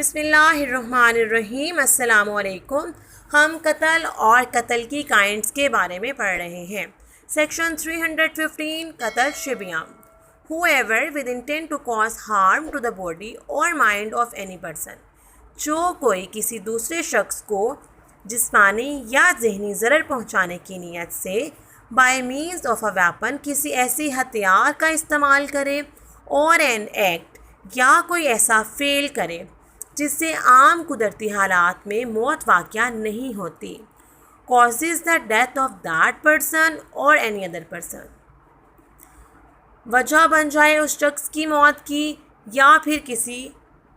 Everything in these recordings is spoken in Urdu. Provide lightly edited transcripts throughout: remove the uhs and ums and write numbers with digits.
بسم اللہ الرحمن الرحیم۔ السلام علیکم۔ ہم قتل اور قتل کی کائنڈس کے بارے میں پڑھ رہے ہیں۔ سیکشن 315 قتل شبیہ۔ Whoever with intent to cause harm to the body or mind of any person، جو کوئی کسی دوسرے شخص کو جسمانی یا ذہنی ضرر پہنچانے کی نیت سے by means of a weapon کسی ایسی ہتھیار کا استعمال کرے اور an act یا کوئی ایسا فعل کرے جس سے عام قدرتی حالات میں موت واقع نہیں ہوتی، causes the death of that person or any other person، وجہ بن جائے اس شخص کی موت کی یا پھر کسی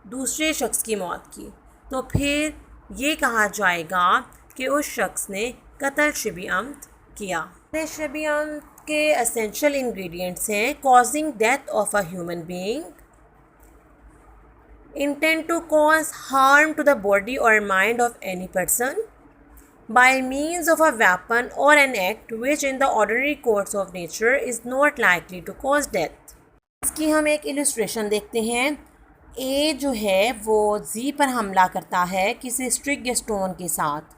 دوسرے شخص کی موت کی، تو پھر یہ کہا جائے گا کہ اس شخص نے قتل شبیہ عمد کیا۔ قتل شبیہ عمد کے اسینشل انگریڈینٹس ہیں causing death of a human being، intent to cause harm to the body or mind of any person by means of a weapon or an act which in the ordinary course of nature is not likely to cause death۔ اس کی ہم ایک السٹریشن دیکھتے ہیں۔ اے جو ہے وہ زی پر حملہ کرتا ہے کسی اسٹرک یا اسٹون کے ساتھ۔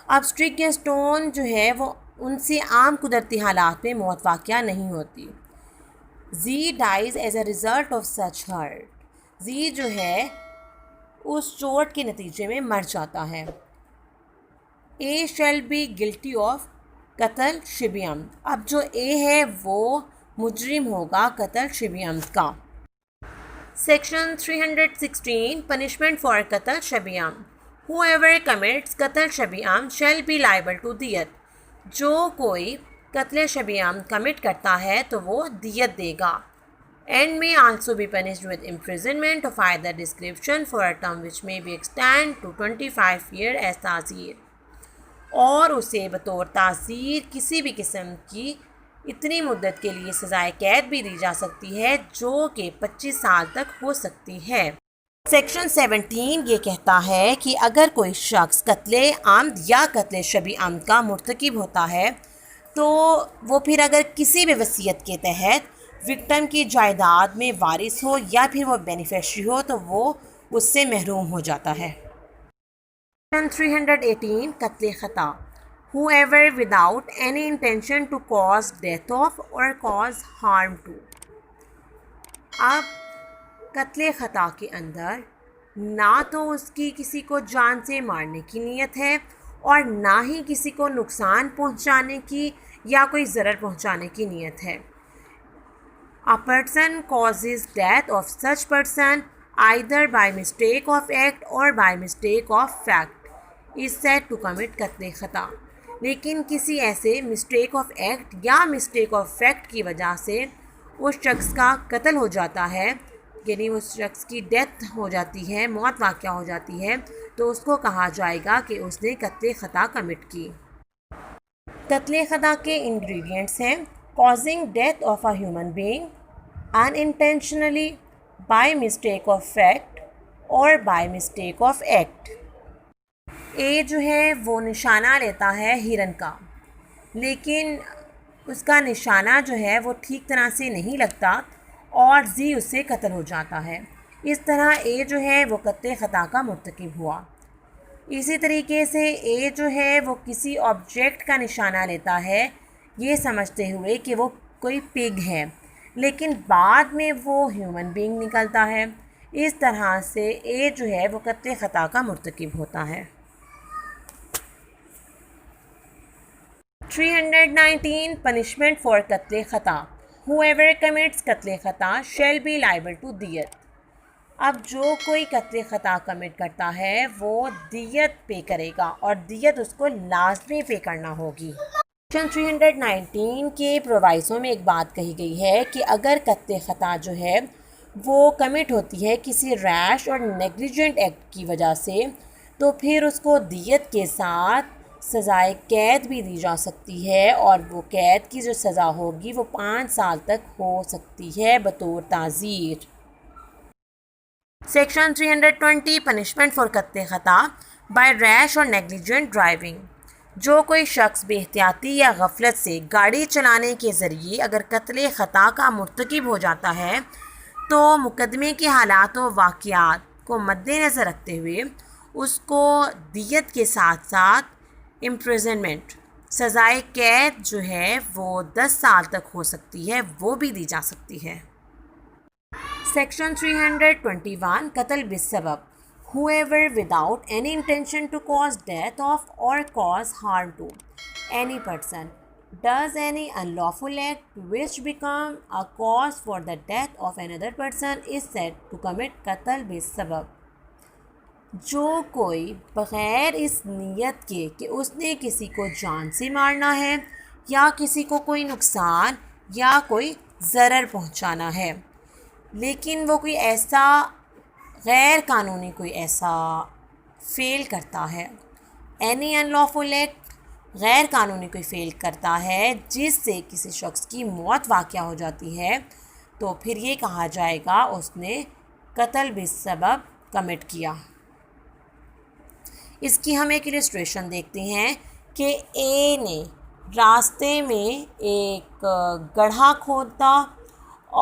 اب اسٹرک یا اسٹون جو ہے وہ ان سے عام قدرتی حالات میں موت واقع نہیں ہوتی۔ The dies as a result of such hurt, the جو ہے اس چوٹ کے نتیجے میں مر جاتا ہے۔ اے شیل بی گلٹی آف قتل شبیہ عمد، اب جو اے ہے وہ مجرم ہوگا قتل شبیہ عمد کا۔ سیکشن 316 پنشمنٹ فار قتل شبیہ عمد۔ Whoever commits قتل شبیہ عمد shall be liable to دیت، جو کوئی قتل شبیہ عمد کمٹ کرتا ہے تو وہ دیت دے گا۔ and may also be punished with imprisonment of either description for a term which may be extend to 25 years as تعزیر، اور اسے بطور تعزیر کسی بھی قسم کی اتنی مدت کے لیے سزائے قید بھی دی جا سکتی ہے جو کہ 25 سال تک ہو سکتی ہے۔ سیکشن 17 یہ کہتا ہے کہ اگر کوئی شخص قتل عمد یا قتل شبیہ عمد کا مرتکب ہوتا ہے تو وہ پھر اگر کسی بھی وصیت کے تحت وکٹم کی جائیداد میں وارث ہو یا پھر وہ بینیفیشری ہو تو وہ اس سے محروم ہو جاتا ہے۔ 318 قتل خطا۔ Whoever without any intention to cause death of or cause harm to، اب قتل خطا کے اندر نہ تو اس کی کسی کو جان سے مارنے کی نیت ہے اور نہ ہی کسی کو نقصان پہنچانے کی یا کوئی ضرر پہنچانے کی نیت ہے۔ A person causes death of such person either by mistake of act or by mistake of fact is said to commit قتل خطا، لیکن کسی ایسے مسٹیک آف ایکٹ یا مسٹیک آف فیکٹ کی وجہ سے اس شخص کا قتل ہو جاتا ہے، یعنی اس شخص کی ڈیتھ ہو جاتی ہے، موت واقع ہو جاتی ہے، تو اس کو کہا جائے گا کہ اس نے قتل خطا کمٹ کی۔ قتل خطا کے انگریڈینٹس ہیں causing death of a human being unintentionally by mistake of fact or by mistake of act۔ اے جو ہے وہ نشانہ لیتا ہے ہرن کا، لیکن اس کا نشانہ جو ہے وہ ٹھیک طرح سے نہیں لگتا اور زی اس سے قتل ہو جاتا ہے۔ اس طرح اے جو ہے وہ قتل خطا کا مرتکب ہوا۔ اسی طریقے سے اے جو ہے وہ کسی آبجیکٹ کا نشانہ لیتا ہے یہ سمجھتے ہوئے کہ وہ کوئی پگ ہے، لیکن بعد میں وہ ہیومن بینگ نکلتا ہے۔ اس طرح سے اے جو ہے وہ قتل خطا کا مرتکب ہوتا ہے۔ 319 پنشمنٹ فار قتل خطا۔ Whoever commits قتل خطا shall be liable to دیت، اب جو کوئی قتل خطا کمٹ کرتا ہے وہ دیت پے کرے گا اور دیت اس کو لازمی پے کرنا ہوگی۔ سیکشن 319 کے پرووائزوں میں ایک بات کہی گئی ہے کہ اگر قتل خطا جو ہے وہ کمٹ ہوتی ہے کسی ریش اور نیگلیجنٹ ایکٹ کی وجہ سے تو پھر اس کو دیت کے ساتھ سزائے قید بھی دی جا سکتی ہے، اور وہ قید کی جو سزا ہوگی وہ 5 سال تک ہو سکتی ہے بطور تعزیر۔ سیکشن 320 پنشمنٹ فار قتل خطا بائی ریش اور نیگلیجنٹ ڈرائیونگ۔ جو کوئی شخص بے احتیاطی یا غفلت سے گاڑی چلانے کے ذریعے اگر قتل خطا کا مرتکب ہو جاتا ہے تو مقدمے کے حالات و واقعات کو مد نظر رکھتے ہوئے اس کو دیت کے ساتھ ساتھ امپریزنمنٹ سزائے قید جو ہے وہ 10 سال تک ہو سکتی ہے، وہ بھی دی جا سکتی ہے۔ سیکشن 321 قتل بالسبب whoever without any intention to cause death of or cause harm to any person does any unlawful act which become a cause for the death of another person is said to commit قتل بالسبب۔ جو کوئی بغیر اس نیت کے کہ اس نے کسی کو جان سے مارنا ہے یا کسی کو کوئی نقصان یا کوئی ضرر پہنچانا ہے، لیکن وہ کوئی ایسا غیر قانونی کوئی ایسا فعل کرتا ہے، اینی ان لافل ایکٹ غیر قانونی کوئی فعل کرتا ہے جس سے کسی شخص کی موت واقع ہو جاتی ہے، تو پھر یہ کہا جائے گا اس نے قتل بالسبب کمٹ کیا۔ اس کی ہم ایک السٹریشن دیکھتے ہیں کہ اے نے راستے میں ایک گڑھا کھودا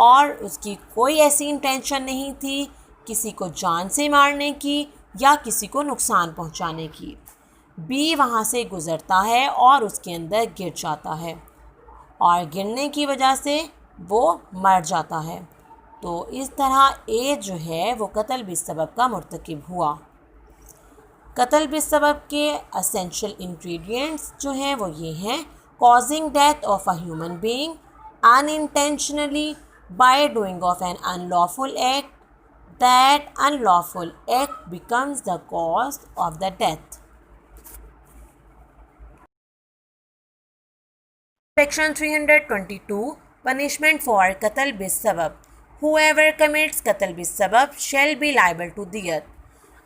اور اس کی کوئی ایسی انٹینشن نہیں تھی کسی کو جان سے مارنے کی یا کسی کو نقصان پہنچانے کی۔ بی وہاں سے گزرتا ہے اور اس کے اندر گر جاتا ہے اور گرنے کی وجہ سے وہ مر جاتا ہے، تو اس طرح اے جو ہے وہ قتل بالسبب کا مرتکب ہوا۔ قتل بالسبب کے اسینشیل انگریڈینٹس جو ہیں وہ یہ ہیں: causing death of a human being unintentionally by doing of an unlawful act, that unlawful act becomes the cause of the death. Section 322 Punishment for قتل بالسبب whoever commits قتل بالسبب shall be liable to diyat۔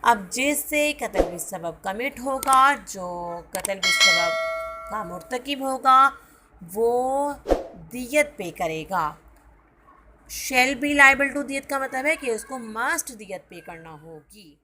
اب جس سے قتل بالسبب کمٹ ہوگا، جو قتل بالسبب کا مرتکب ہوگا، وہ دیت پے کرے گا۔ شیل بی لائبل ٹو دیت کا مطلب ہے کہ اس کو مسٹ دیت پے کرنا ہوگی۔